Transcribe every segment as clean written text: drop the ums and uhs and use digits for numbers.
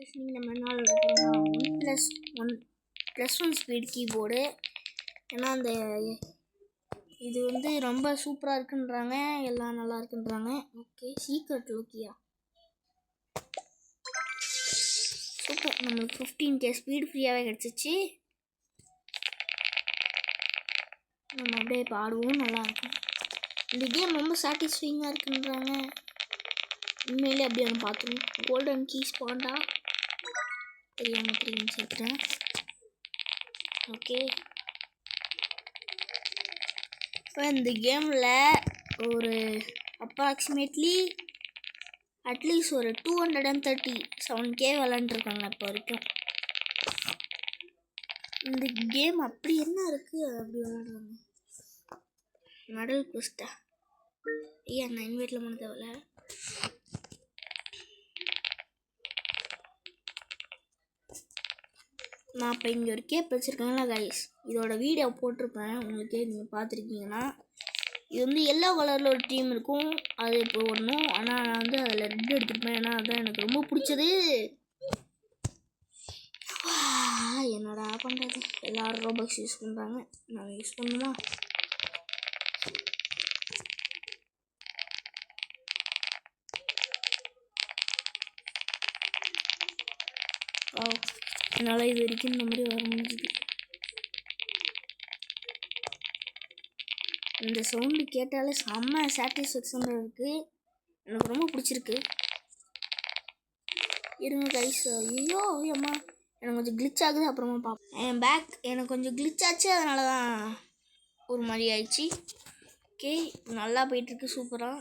நம்ம என்ன எழுதுறோம்னா 1+1 speed keyboard. ஏன்னா அந்த இது வந்து ரொம்ப சூப்பராக இருக்குன்றாங்க, எல்லாம் நல்லா இருக்குன்றாங்க. ஓகே, சீக்ரெட் லோக்கியா சூப்பர். நம்மளுக்கு 15K ஸ்பீடு ஃப்ரீயாகவே கிடச்சிச்சு. நம்ம அப்படியே பாடுவோம், நல்லாயிருக்கும். இந்த கேம் ரொம்ப சாட்டிஸ்ஃபைங்காக இருக்குன்றாங்க. உண்மையிலே அப்படியே வந்து பார்த்துருவோம். கோல்டன் கீஸ் பாண்டா தெரியாமல் சேர்த்துறேன். ஓகே, இப்போ இந்த கேமில் ஒரு அப்ராக்சிமேட்லி அட்லீஸ்ட் ஒரு 237K விளாண்டுருக்காங்க இப்போ வரைக்கும். இந்த கேம் அப்படி என்ன இருக்குது அப்படி விளாடுறாங்க. மெடல் குஸ்டா ஐயா, நான் இன்வைட்டில் பண்ண தேவையில்ல. நான் இப்போ இங்கே ஒரு கேப் வச்சுருக்கேங்களா கைஸ், இதோட வீடியோ போட்டிருப்பேன் உங்களுக்கே, நீங்கள் பார்த்துருக்கீங்கன்னா. இது வந்து எல்லோ கலரில் ஒரு டீம் இருக்கும், அது இப்போ ஒன்றும். ஆனால் நான் வந்து அதில் ரெட் எடுத்துருப்பேன், ஏன்னா அதுதான் எனக்கு ரொம்ப பிடிச்சது. என்னடா பண்ணுறது, எல்லோரும் ரோபாக்ஸ் யூஸ் பண்ணுறாங்க, நான் யூஸ் பண்ணுமா? என்னால் இது வரைக்கும் இந்த மாதிரி வர முடிஞ்சுது. இந்த சவுண்டு கேட்டாலே செம்ம சாட்டிஸ்ஃபேக்ஷனாக இருக்குது, எனக்கு ரொம்ப பிடிச்சிருக்கு. இருங்க கைஸ், ஐயோ அம்மா எனக்கு கொஞ்சம் கிளிச் ஆகுது, அப்புறமா பார்ப்போம். என் பேக் எனக்கு கொஞ்சம் கிளிச் ஆச்சு, அதனால தான் ஒரு மாதிரி ஆயிடுச்சு. ஓகே, நல்லா போயிட்டுருக்கு, சூப்பராக.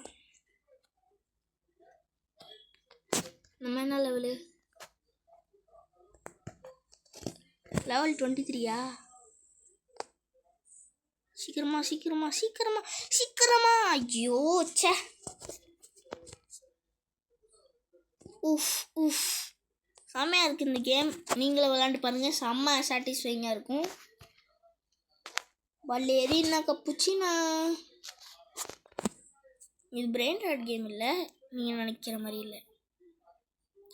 நம்ம என்ன லெவலு? லெவல் 23யா? சீக்கிரமா சீக்கிரமா சீக்கிரமா சீக்கிரமா. ஐயோ சே, உஃப் உஃப், செம்மையாக இருக்குது இந்த கேம். நீங்களும் விளாண்டு பாருங்கள், செம்ம சாட்டிஸ்ஃபைங்காக இருக்கும். வல்லேரினா கப்புச்சினா. இது பிரெயின் ராட் கேம் இல்லை, நீங்கள் நினைக்கிற மாதிரி இல்லை.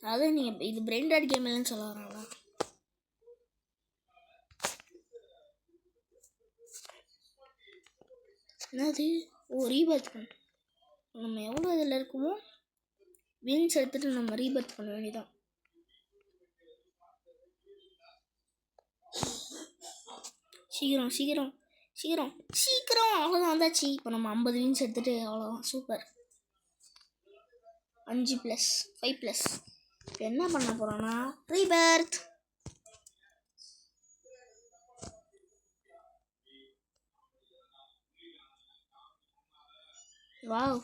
அதாவது நீங்கள் இது பிரெயின் ராட் கேம் இல்லைன்னு சொல்ல வராங்களா? என்னது? ஓ, ரீபர்த் பண்ண. நம்ம எவ்வளோ இதில் இருக்குமோ வின்ஸ் எடுத்துகிட்டு நம்ம ரீபர்த் பண்ண வேண்டியதான். சீக்கிரம் சீக்கிரம் சீக்கிரம் சீக்கிரம். அவ்வளோதான், வந்தாச்சு. இப்போ நம்ம 50 வின்ஸ் எடுத்துகிட்டு அவ்வளோதான், சூப்பர். 5+5+. இப்போ என்ன பண்ண போகிறோன்னா rebirth. Wow,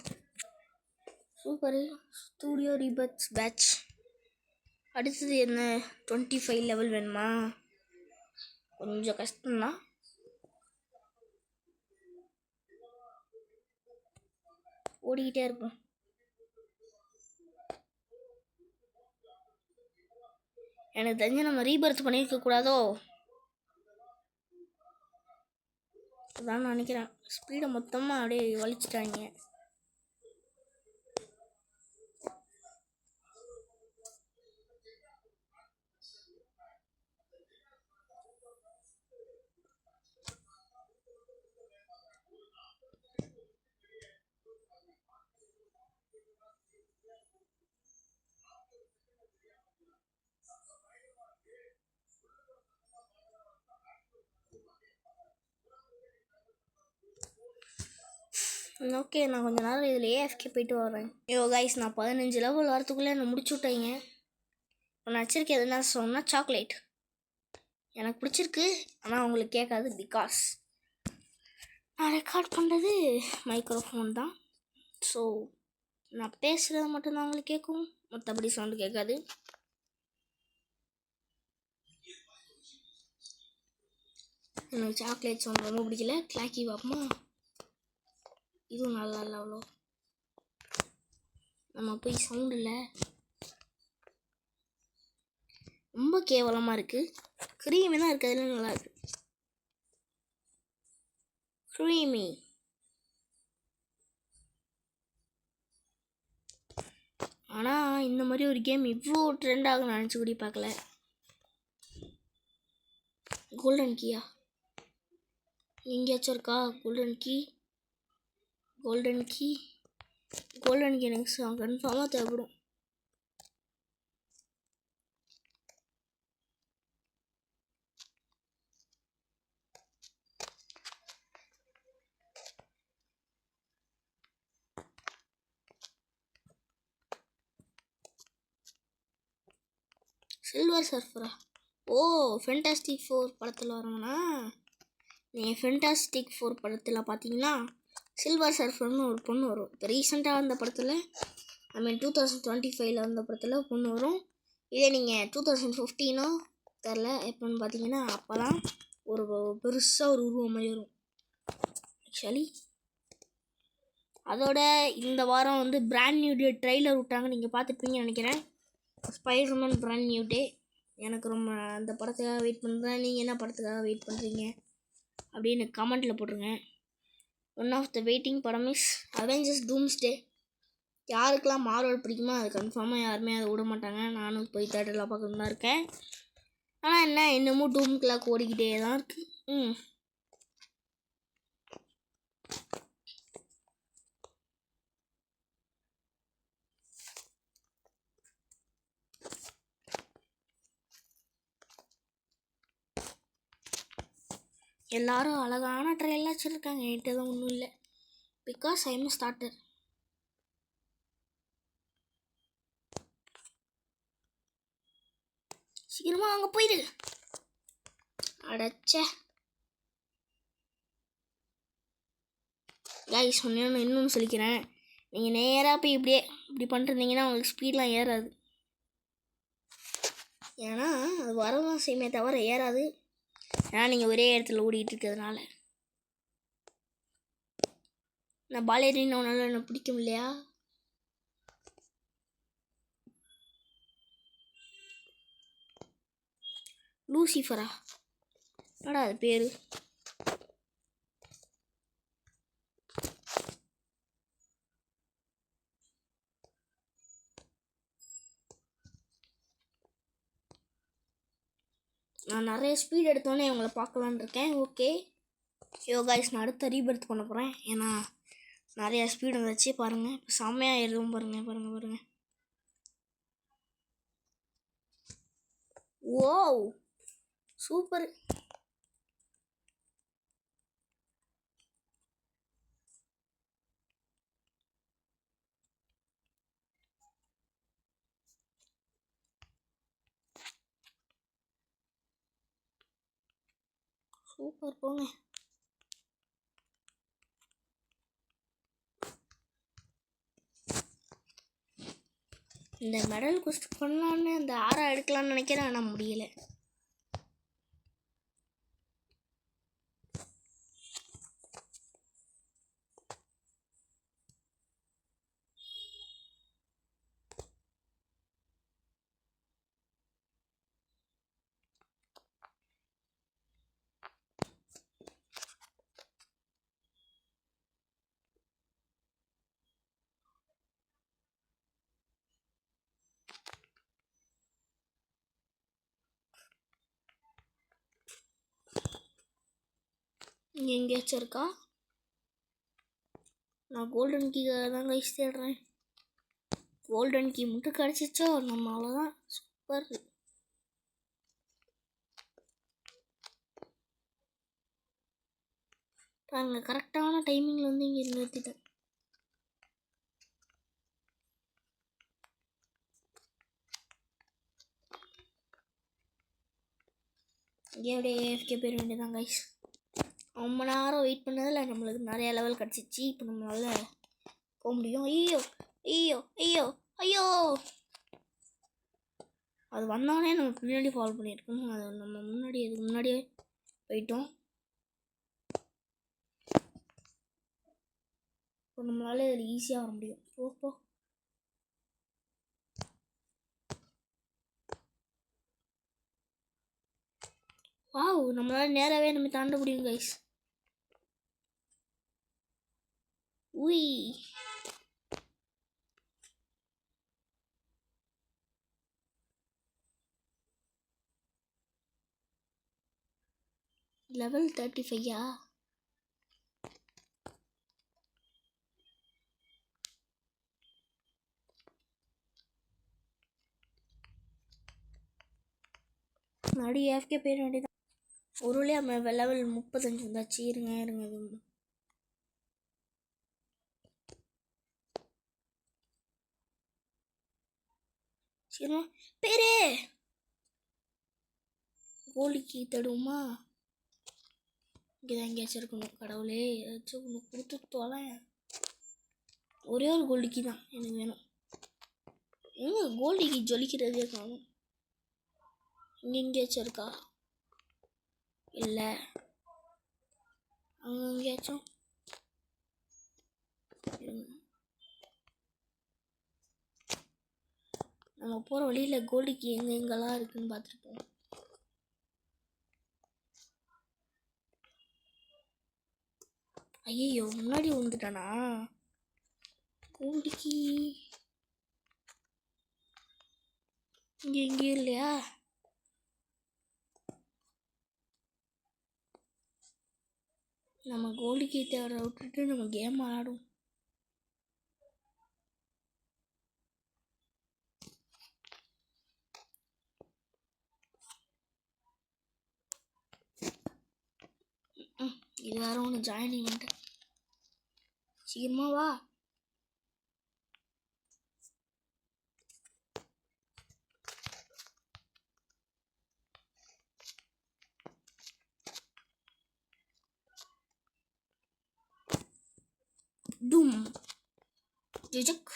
super. Studio rebirths batch. அடுத்தது என்ன? 25 லெவல் வேணுமா? கொஞ்சம் கஷ்டம்தான். ஓடிக்கிட்டே இருப்போம். எனக்கு தெரிஞ்சு நம்ம ரீபர்த் பண்ணியிருக்க கூடாதோ, அதான் நினைக்கிறேன். ஸ்பீடை மொத்தமாக அப்படியே வலிச்சிட்டாங்க. ஓகே, நான் கொஞ்சம் நேரம் இதில் ஏஎஃப்கே போயிட்டு வரேன். ஐயோ கைஸ், நான் 15 லெவல் வரத்துக்குள்ளே என்னை முடிச்சு விட்டாங்க. நான் வச்சிருக்கேன் எதுனா சொன்னால் சாக்லேட் எனக்கு பிடிச்சிருக்கு, ஆனால் உங்களுக்கு கேட்காது. பிகாஸ் நான் ரெக்கார்ட் பண்ணுறது மைக்ரோஃபோன் தான். ஸோ நான் பேசுகிறது மட்டும்தான் உங்களுக்கு கேட்கும், மற்றபடி சவுண்டு கேட்காது. எனக்கு சாக்லேட் சவுண்ட் ரொம்ப பிடிக்கல. கிளாக்கி பார்ப்போமா? இதுவும் நல்லா இல்லை அவ்வளோ. நம்ம போய் சவுண்ட் இல்லை, ரொம்ப கேவலமாக இருக்குது. க்ரீமி தான் இருக்குது, அதில் நல்லா இருக்குது. க்ரீமி. ஆனால் இந்த மாதிரி ஒரு கேம் இவ்வளோ ட்ரெண்ட் ஆகும்னு நினச்சி கூட பார்க்கல. கோல்டன் கீயா எங்கேயாச்சும் இருக்கா? கோல்டன் கீ எனக்கு கன்ஃபார்மாக தேவைப்படும். சில்வர் சர்ஃபரா? ஓ, ஃபென்டாஸ்டிக் 4 படத்தில் வரவனா? நீங்கள் ஃபென்டாஸ்டிக் 4 படத்தில் பார்த்தீங்கன்னா சில்வர் சர்ஃபர்னு ஒரு பொண்ணு வரும். இப்போ ரீசெண்டாக வந்த படத்தில் 2025 வந்த படத்தில் பொண்ணு வரும். இதே நீங்கள் 2015 தெரில எப்போன்னு பார்த்தீங்கன்னா அப்போ தான் ஒரு பெருசாக ஒரு உருவம் மாதிரி வரும். ஆக்சுவலி அதோட இந்த வாரம் வந்து பிராண்ட் நியூ டே ட்ரெய்லர் விட்டாங்க. நீங்கள் பார்த்துருப்பீங்கன்னு நினைக்கிறேன். Spiderman brand new day. எனக்கு ரொம்ப அந்த படத்துக்காக வெயிட் பண்ணுறேன். நீங்கள் என்ன படத்துக்காக வெயிட் பண்ணுறீங்க அப்படின்னு கமெண்ட்டில் போட்டுருங்க. ஒன் ஆஃப் த வெயிட்டிங் படம் இஸ் அவெஞ்சர்ஸ் டூம்ஸ்டே. யாருக்கெல்லாம் மார்வல் பிடிக்குமோ அது கன்ஃபார்மாக யாருமே அதை விட மாட்டாங்க. நானும் போய் தேட்டரில் பார்க்கணும் தான் இருக்கேன். ஆனால் என்ன, இன்னமும் டூம் கிளாக் ஓடிக்கிட்டே தான் இருக்குது. எல்லாரும் அழகான ட்ரெயிலாம் வச்சுருக்காங்க. என்கிட்ட தான் ஒன்றும் இல்லை. Because I am starter. சீக்கிரமாக அங்கே போயிடு. அடைச்ச கைஸ் இன்னொன்று சொல்லிக்கிறேன். நீங்கள் நேராக போய் இப்படி பண்ணிருந்தீங்கன்னா உங்களுக்கு ஸ்பீட்லாம் ஏறாது. ஏன்னா அது வரதான் செய்யுமே தவிர ஏறாது. ஏன்னா நீங்கள் ஒரே இடத்துல ஓடிக்கிட்டு இருக்கிறதுனால. நான் பாலேரினால எனக்கு பிடிக்கும் இல்லையா? லூசிஃபரா? என்னடா அது பேர்? நான் நிறைய ஸ்பீட் எடுத்தோன்னே இவங்களை பார்க்கலான்னு இருக்கேன். ஓகே கைஸ், நான் அடுத்த ரீபர்த் பண்ண போகிறேன். ஏன்னா நிறையா ஸ்பீடு வந்துச்சு பாருங்கள். இப்போ செம்மையாக எழுதும் பாருங்கள். ஓ சூப்பர். சூப்பர் போங்க. இந்த மெடல் குஸ்ட் பண்ணலான்னு அந்த 6 எடுக்கலான்னு நினைக்கிறேன். ஆனால் முடியலை. இங்கே எங்கேயாச்சும் இருக்கா? நான் கோல்டன் கீக்காக தான் கைஸ் தேடுறேன். கோல்டன் கீ மட்டும் கிடச்சிச்சோ நம்ம அவ்வளோதான். சூப்பர். பாருங்க, கரெக்டான டைமிங்கில் வந்து இங்கே நிறுத்திட்டேன். இங்கே அப்படியே ஏஎஃப்கே போயிட வேண்டியதான் கைஸ். ரொம்ப நேரம் வெயிட் பண்ணதில் நம்மளுக்கு நிறைய லெவல் கிடச்சிச்சு. இப்போ நம்மளால் போக முடியும். ஐயோ அது வந்தோடனே நம்ம பின்னாடி ஃபாலோ பண்ணியிருக்கணும். அது நம்ம முன்னாடியே போயிட்டோம். இப்போ நம்மளால இதில் ஈஸியாக வர முடியும். போ வாவ், நம்மளால நேராகவே நம்ம தாண்ட முடியும் கைஸ். உய் லெவல் 35யா? மறுபடி ஏஃப்கே போயிட வேண்டியதான். ஒரு வழியாக லெவல் 35 வந்தாச்சு. இருங்க இது சரி பேரே கோழிக்கு தடுமா. இங்கேதான் எங்கேயாச்சும் இருக்கணும். கடவுளே ஏதாச்சும் ஒன்று கொடுத்து தொலை. ஒரே ஒரு கோல்டிக்கு தான் எனக்கு வேணும். எங்க கோல்டிக்கு ஜொலிக்கிறதே காணும். இங்கே எங்கேயாச்சும் இருக்கா? இல்லை. அங்கே எங்கேயாச்சும் நம்ம போகிற வழியில் கோல்டிக்கு எங்கெங்கெல்லாம் இருக்குன்னு பார்த்துருப்போம். ஐயோ முன்னாடி வந்துட்டானா கோல்டிக்கு? இங்கே எங்கேயும் இல்லையா? நம்ம கோல்டிக்கு தேவை விட்டுட்டு நம்ம கேம் ஆடும். இது வேற ஒன்று ஜாயினிங் பண்ணிட்டேன். சீக்கிரமா வா. டூம் ஜிஜக்.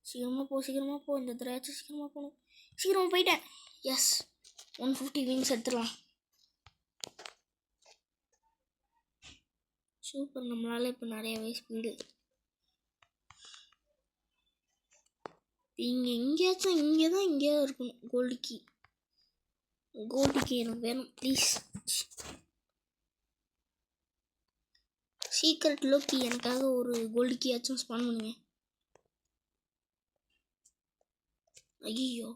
சீக்கிரமா போ. இந்த திரையாச்சும் சீக்கிரமா போகணும். சீக்கிரமா போயிட்டேன். எஸ் 150 விங்ஸ் எடுத்துடலாம். சூப்பர். நம்மளால இப்போ நிறையவே ஸ்பீடு. இங்கே எங்கேயாச்சும் இங்கேயா இருக்கணும் கோல்டிக்கு. எனக்கு வேணும் ப்ளீஸ். சீக்ரெட் லோக்கி எனக்காக ஒரு கோல்டு கீயாச்சும் ஸ்பான் பண்ணுங்க. ஐயோ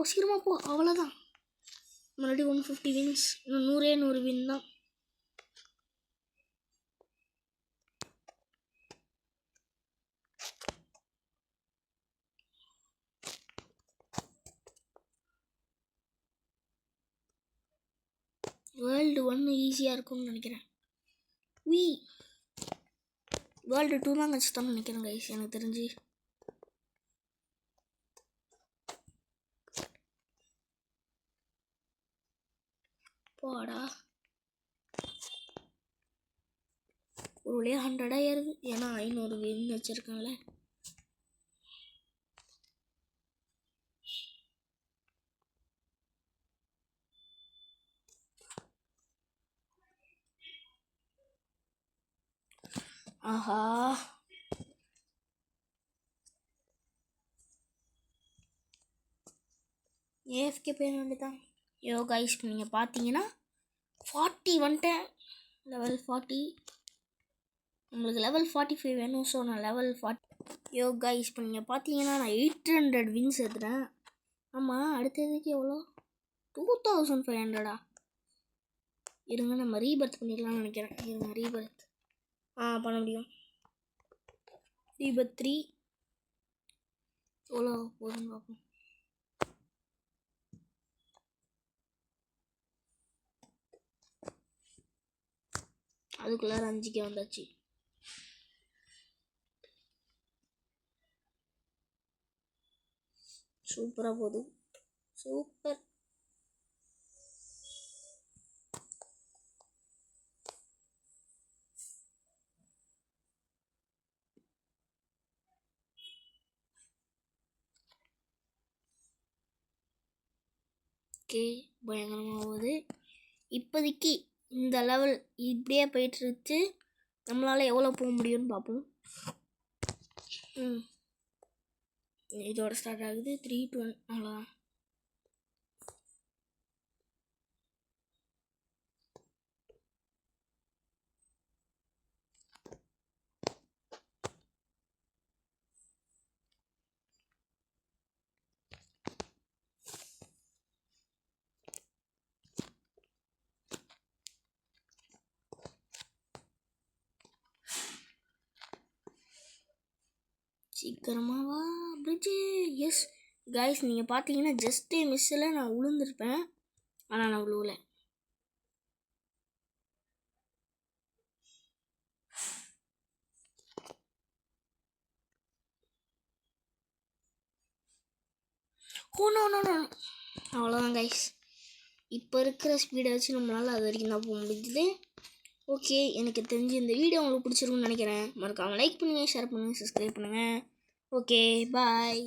சீக்கிரமா போ. அவ்வளோதான். மறுபடியும் 150 வின்ஸ். இன்னும் 100 வின் தான். வேர்ல்டு 1 ஈஸியாக இருக்கும்னு நினைக்கிறேன். வேர்ல்டு 2 தான் கஷ்டம்னு நினைக்கிறேன் கைஸ் எனக்கு தெரிஞ்சு. போடா. ஒரு வழியாக 100 ஏறுது. ஏன்னா 500 வின் வச்சுருக்காங்களே. ஆஹா ஏஎஃப்கே போயிட வேண்டியதான். கைஸ் நீங்கள் பார்த்தீங்கன்னா 40 வந்துட்டேன். லெவல் 40. நம்மளுக்கு லெவல் 45 வேணும். ஸோ நான் லெவல் 40. கைஸ் இப்போ நீங்கள் பார்த்தீங்கன்னா நான் 800 வின்ஸ் எடுத்துட்டேன். ஆமாம் அடுத்ததுக்கு எவ்வளோ? 2500. இருங்க நம்ம ரீபர்த் பண்ணிடலாம்னு நினைக்கிறேன். இருங்க ரீபர்த் பண்ண முடியும். ரீபர்த் 3 எவ்வளோ போதுன்னு பார்ப்போம். அதுக்குள்ளார 5K வந்தாச்சு. சூப்பராக போகுது. சூப்பர். ஓகே பயங்கரமாக போகுது. இப்போதைக்கு இந்த லெவல் இப்படியே போயிட்டுருச்சு. நம்மளால் எவ்வளோ போக முடியும்னு பார்ப்போம். இதோட ஸ்டார்ட் ஆகுது 3 to 1 அவ்வளோதான். சீக்கிரமாவா பிரிட்ஜு. எஸ் கைஸ், நீங்கள் பார்த்தீங்கன்னா ஜஸ்ட்டு மிஸ்ஸில் நான் விழுந்திருப்பேன். ஆனால் நான் விழுவல. Oh no no no. அவ்வளோதான் கைஸ். இப்போ இருக்கிற ஸ்பீடை வச்சு நம்மளால் அது வரைக்கும் தான் போக முடிஞ்சுது. ஓகே, எனக்கு தெரிஞ்சு இந்த வீடியோ உங்களுக்கு பிடிச்சிருக்குன்னு நினைக்கிறேன். மறக்காமல் லைக் பண்ணுங்கள், ஷேர் பண்ணுங்கள், சப்ஸ்கிரைப் பண்ணுங்கள். Okay bye.